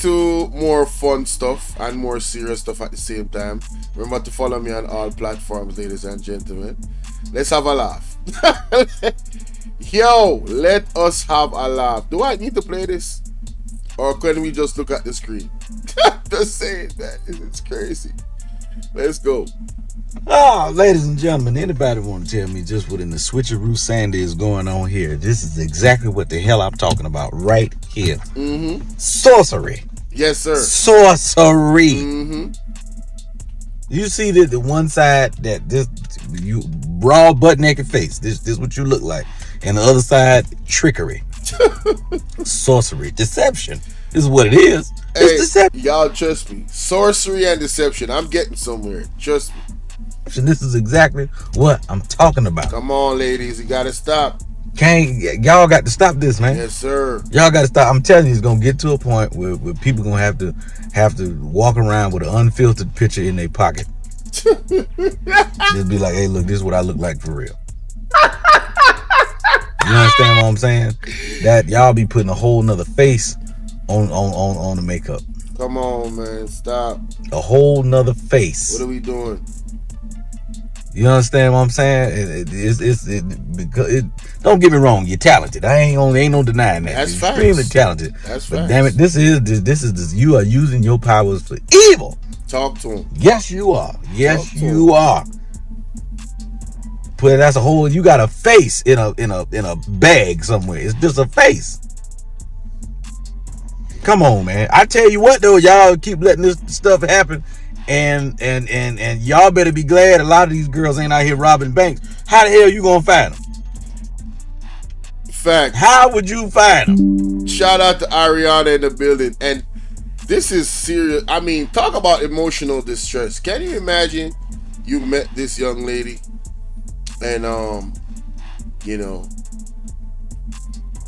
to more fun stuff and more serious stuff at the same time. Remember to follow me on all platforms, ladies and gentlemen. Let's have a laugh. Yo, let us have a laugh. Do I need to play this? Or can we just look at the screen? Just saying that. It's crazy. Let's go. Ladies and gentlemen, anybody want to tell me just what in the switcheroo Sandy is going on here? This is exactly what the hell I'm talking about right here. Sorcery. Yes, sir. Sorcery. You see the one side that this you broad butt naked face. This what you look like, and the other side trickery, sorcery, deception. This is what it is. It's deception. Y'all trust me. Sorcery and deception. I'm getting somewhere. Trust me. And this is exactly what I'm talking about. Come on, ladies. You gotta stop. Y'all got to stop this, man. Yes, sir. Y'all got to stop. I'm telling you, it's gonna get to a point where people gonna have to walk around with an unfiltered picture in their pocket. Just be like, hey, look, this is what I look like for real. You understand what I'm saying? That y'all be putting a whole nother face on the makeup. Come on, man. Stop. A whole nother face. What are we doing? You understand what I'm saying? Don't get me wrong, you're talented. Ain't no denying that. That's you're facts. Extremely talented. That's but facts. damn it, this is you are using your powers for evil. Talk to him. Yes, you are. Yes, you are. But that's a whole. You got a face in a bag somewhere. It's just a face. Come on, man. I tell you what though, y'all keep letting this stuff happen. And y'all better be glad a lot of these girls ain't out here robbing banks. How the hell you gonna find them? Fact. How would you find them? Shout out to Ariana in the building. And this is serious. I mean, talk about emotional distress. Can you imagine you met this young lady and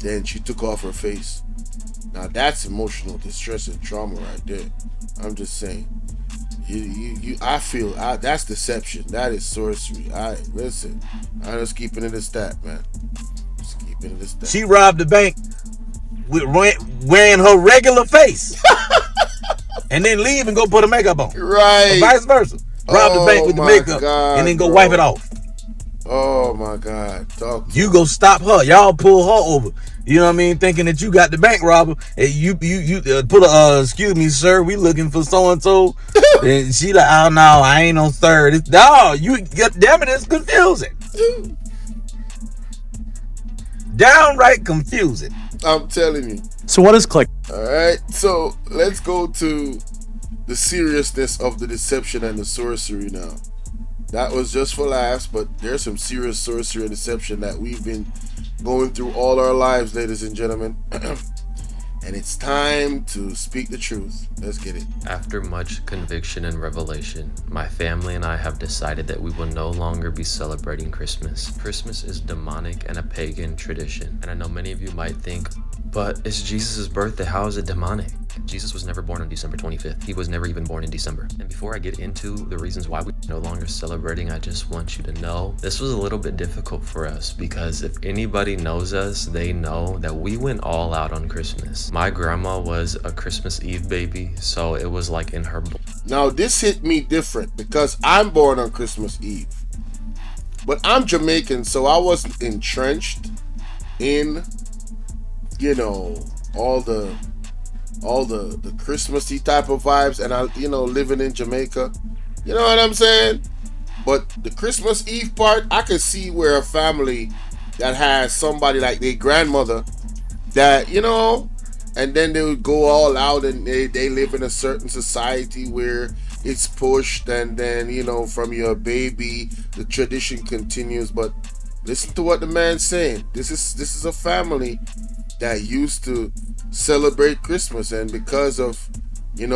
then she took off her face. Now that's emotional distress and trauma right there. I'm just saying. I feel that's deception. That is sorcery. Listen. I'm just keeping it a stat, man. Just keeping it a stat. She robbed the bank with wearing her regular face, and then leave and go put her makeup on. Right. Or vice versa. Rob the bank with the makeup, and then go wipe it off. Oh my God! You go stop her. Y'all pull her over. You know what I mean? Thinking that you got the bank robber. And you put a excuse me, sir. We looking for so and so. And she like, oh no, I ain't no sir. Damn it, it's confusing. Downright confusing. I'm telling you. So what is click? All right. So let's go to the seriousness of the deception and the sorcery now. That was just for laughs, but there's some serious sorcery and deception that we've been going through all our lives, ladies and gentlemen. And it's time to speak the truth. Let's get it. After much conviction and revelation, my family and I have decided that we will no longer be celebrating Christmas. Christmas is demonic and a pagan tradition. And I know many of you might think, but it's Jesus' birthday, how is it demonic? Jesus was never born on December 25th. He was never even born in December. And before I get into the reasons why we're no longer celebrating, I just want you to know this was a little bit difficult for us because if anybody knows us, they know that we went all out on Christmas. My grandma was a Christmas Eve baby, so it was like in her blood. Now this hit me different because I'm born on Christmas Eve. But I'm Jamaican, so I wasn't entrenched in, all the Christmassy type of vibes, and I, living in Jamaica, you know what I'm saying? But the Christmas Eve part, I could see where a family that has somebody like their grandmother that, and then they would go all out and they live in a certain society where it's pushed, and then, from your baby, the tradition continues. But listen to what the man's saying. This is a family that used to celebrate Christmas, and because of the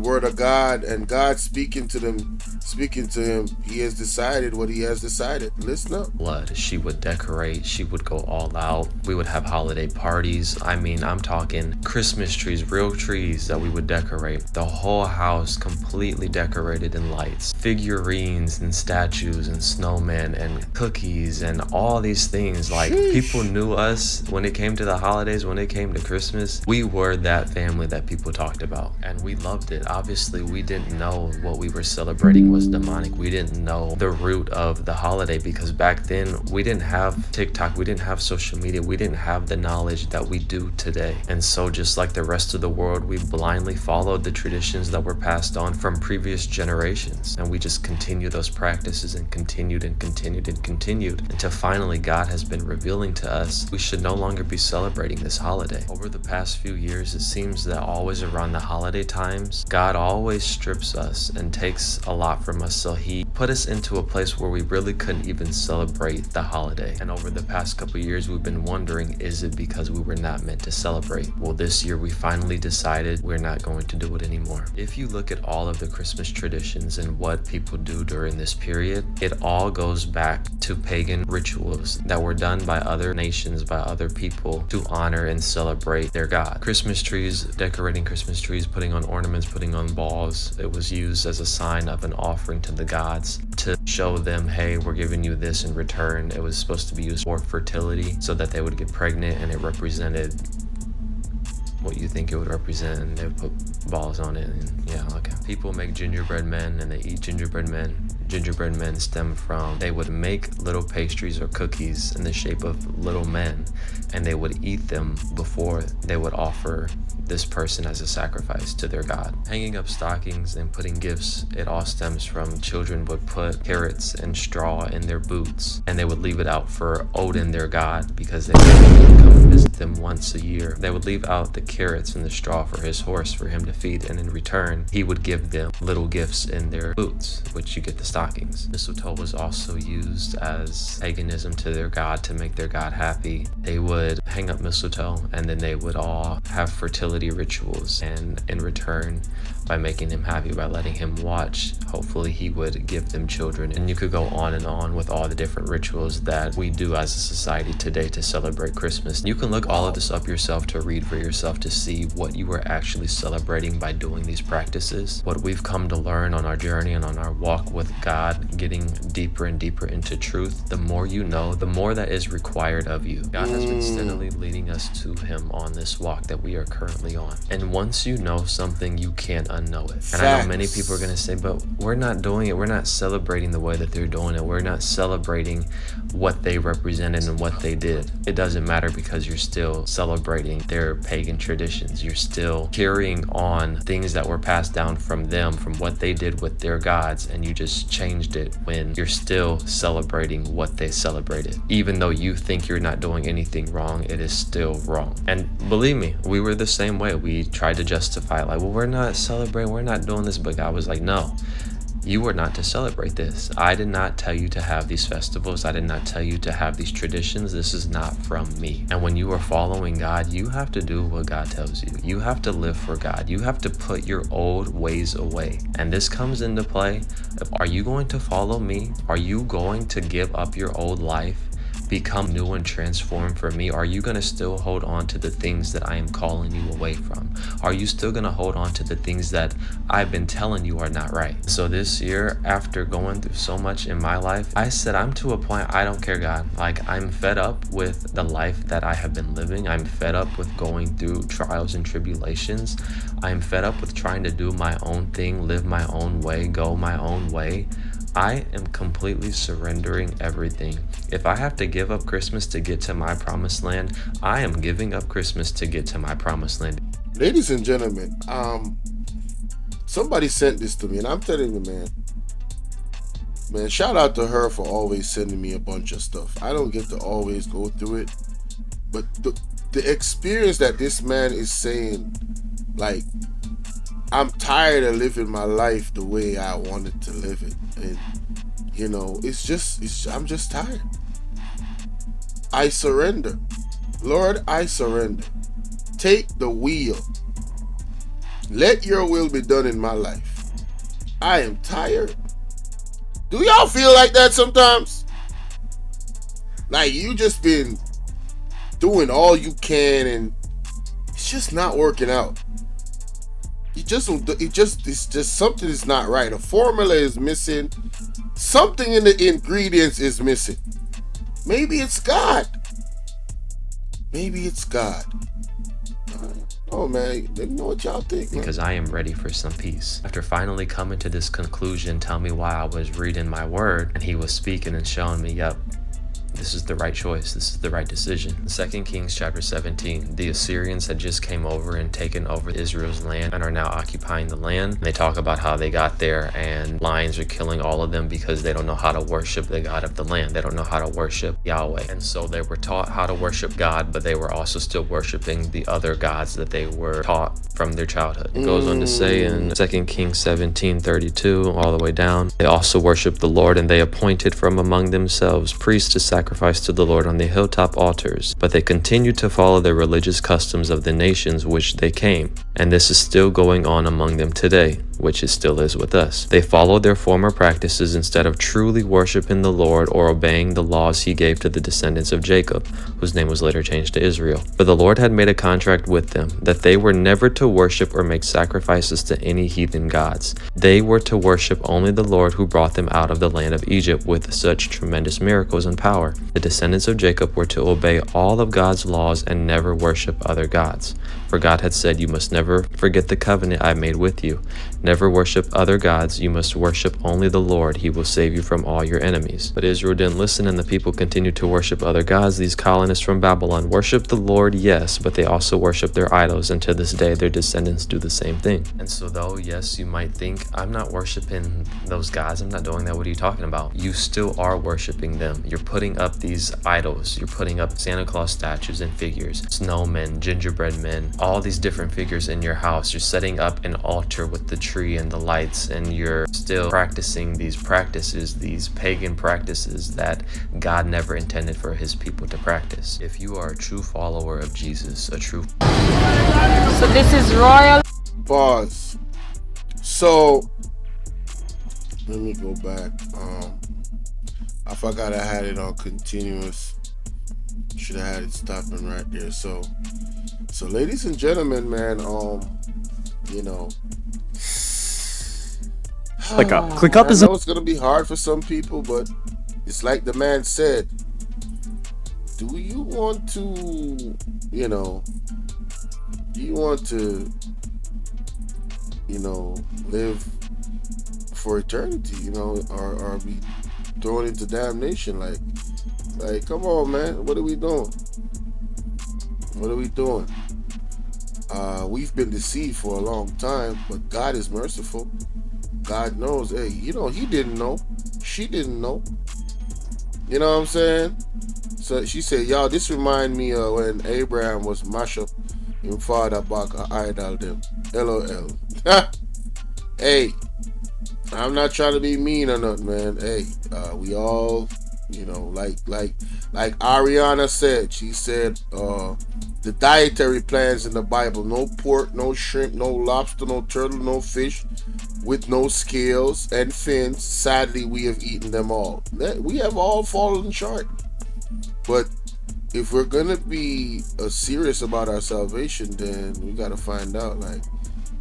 word of God and God speaking to them speaking to him, he has decided what he has decided. Listen up. blood. She would decorate, she would go all out. We would have holiday parties. I mean, I'm talking Christmas trees, real trees that we would decorate. The whole house completely decorated in lights, figurines and statues and snowmen and cookies and all these things. Like, people knew us when it came to the holidays, when it came to Christmas. We were that family that people talked about, and we loved it. Obviously, we didn't know what we were celebrating was demonic. We didn't know the root of the holiday, because back then we didn't have TikTok, we didn't have social media, we didn't have the knowledge that we do today. And so, just like the rest of the world, we blindly followed the traditions that were passed on from previous generations, and we just continued those practices and continued and continued and continued until finally God has been revealing to us we should no longer be celebrating this holiday. Over the past few years, it seems that always around the holiday times, God always strips us and takes a lot from us, so he put us into a place where we really couldn't even celebrate the holiday. And over the past couple years, we've been wondering, is it because we were not meant to celebrate? Well, this year we finally decided we're not going to do it anymore. If you look at all of the Christmas traditions and what people do during this period, it all goes back to pagan rituals that were done by other nations, by other people, to honor and celebrate their God. Christmas trees, decorating Christmas trees, putting on ornaments, putting on balls, it was used as a sign of an offering to the gods to show them, hey, we're giving you this in return. It was supposed to be used for fertility so that they would get pregnant, and it represented what you think it would represent, and they would put balls on it. And yeah, okay. People make gingerbread men and they eat gingerbread men. Gingerbread men stem from, they would make little pastries or cookies in the shape of little men, and they would eat them before they would offer this person as a sacrifice to their God. Hanging up stockings and putting gifts, it all stems from children would put carrots and straw in their boots, and they would leave it out for Odin, their God, because they would come and visit them once a year. They would leave out the carrots and the straw for his horse for him to feed, and in return, he would give them little gifts in their boots, which you get the stockings. Mistletoe was also used as paganism to their God, to make their God happy. They would hang up mistletoe, and then they would all have fertility rituals, and in return, by making him happy, by letting him watch, hopefully he would give them children. And you could go on and on with all the different rituals that we do as a society today to celebrate Christmas. You can look all of this up yourself, to read for yourself, to see what you are actually celebrating by doing these practices. What we've come to learn on our journey and on our walk with God, getting deeper and deeper into truth, the more you know, the more that is required of you. God has been steadily leading us to him on this walk that we are currently on. And once you know something, you can't unknow it. And I know many people are going to say, but we're not doing it. We're not celebrating the way that they're doing it. We're not celebrating what they represented and what they did. It doesn't matter, because you're still celebrating their pagan traditions. You're still carrying on things that were passed down from them, from what they did with their gods, and you just changed it when you're still celebrating what they celebrated. Even though you think you're not doing anything wrong, it is still wrong. And believe me, we were the same way. We tried to justify, like, well, we're not celebrating, we're not doing this, but God was like, no, you were not to celebrate this. I did not tell you to have these festivals. I did not tell you to have these traditions. This is not from me. And when you are following God, you have to do what God tells you. You have to live for God. You have to put your old ways away. And this comes into play. Are you going to follow me? Are you going to give up your old life, become new and transformed for me? Are you going to still hold on to the things that I am calling you away from? Are you still going to hold on to the things that I've been telling you are not right? So this year, after going through so much in my life, I said, I'm to a point, I don't care, God. Like, I'm fed up with the life that I have been living. I'm fed up with going through trials and tribulations. I'm fed up with trying to do my own thing, live my own way, go my own way. I am completely surrendering everything. If I have to give up Christmas to get to my promised land, I am giving up Christmas to get to my promised land. Ladies and gentlemen, somebody sent this to me, and I'm telling you, man, shout out to her for always sending me a bunch of stuff. I don't get to always go through it, but the experience that this man is saying, like, I'm tired of living my life the way I wanted to live it. And, I'm just tired. I surrender. Lord, I surrender. Take the wheel. Let your will be done in my life. I am tired Do y'all feel like that sometimes? Like you just been doing all you can and it's just not working out. It's just something is not right. A formula is missing. Something in the ingredients is missing. Maybe it's God. Maybe it's God. Oh man, let me know what y'all think, man. Because I am ready for some peace. After finally coming to this conclusion, tell me why I was reading my word and he was speaking and showing me, yep, this is the right choice. This is the right decision. 2 Kings chapter 17, the Assyrians had just came over and taken over Israel's land and are now occupying the land. And they talk about how they got there and lions are killing all of them because they don't know how to worship the God of the land. They don't know how to worship Yahweh. And so they were taught how to worship God, but they were also still worshiping the other gods that they were taught from their childhood. It goes on to say in 2 Kings 17:32 all the way down, they also worshiped the Lord, and they appointed from among themselves priests to sacrifice to the Lord on the hilltop altars. But they continued to follow the religious customs of the nations which they came, and this is still going on among them today, which it still is with us. They followed their former practices instead of truly worshiping the Lord or obeying the laws he gave to the descendants of Jacob, whose name was later changed to Israel. For the Lord had made a contract with them that they were never to worship or make sacrifices to any heathen gods. They were to worship only the Lord who brought them out of the land of Egypt with such tremendous miracles and power. The descendants of Jacob were to obey all of God's laws and never worship other gods. For God had said, "You must never forget the covenant I made with you. Never worship other gods. You must worship only the Lord. He will save you from all your enemies." But Israel didn't listen, and the people continued to worship other gods. These colonists from Babylon worship the Lord, yes, but they also worship their idols, and to this day their descendants do the same thing. And so though, yes, you might think, I'm not worshiping those gods, I'm not doing that, what are you talking about? You still are worshiping them. You're putting up these idols. You're putting up Santa Claus statues and figures, snowmen, gingerbread men, all these different figures in your house. You're setting up an altar with the tree and the lights, and you're still practicing these practices, these pagan practices that God never intended for his people to practice. If you are a true follower of Jesus, a true... So this is royal. Pause. So let me go back. I forgot I had it on continuous. Should have had it stopping right there. So ladies and gentlemen, man, you know, Click up. Click up I is know it's gonna be hard for some people, but it's like the man said. Do you want to, live for eternity, or be thrown into damnation? Like, come on, man. What are we doing? What are we doing? We've been deceived for a long time, but God is merciful. God knows. Hey, he didn't know. She didn't know. You know what I'm saying? So she said, y'all, this remind me of when Abraham was mash up him father back a idol them. LOL. Hey, I'm not trying to be mean or nothing, man. Hey, we all, like Ariana said, she said, the dietary plans in the Bible: no pork, no shrimp, no lobster, no turtle, no fish with no scales and fins. Sadly, we have eaten them all. We have all fallen short. But if we're gonna be serious about our salvation, then we gotta find out, like,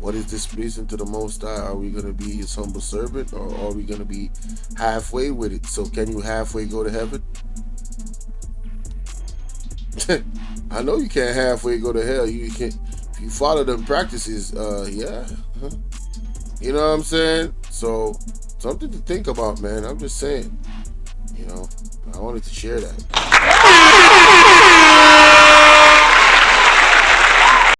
what is displeasing to the Most High? Are we gonna be His humble servant, or are we gonna be halfway with it? So can you halfway go to heaven? I know you can't halfway go to hell. You can, if you follow them practices. Yeah, you know what I'm saying? So something to think about, man. I'm just saying. I wanted to share that.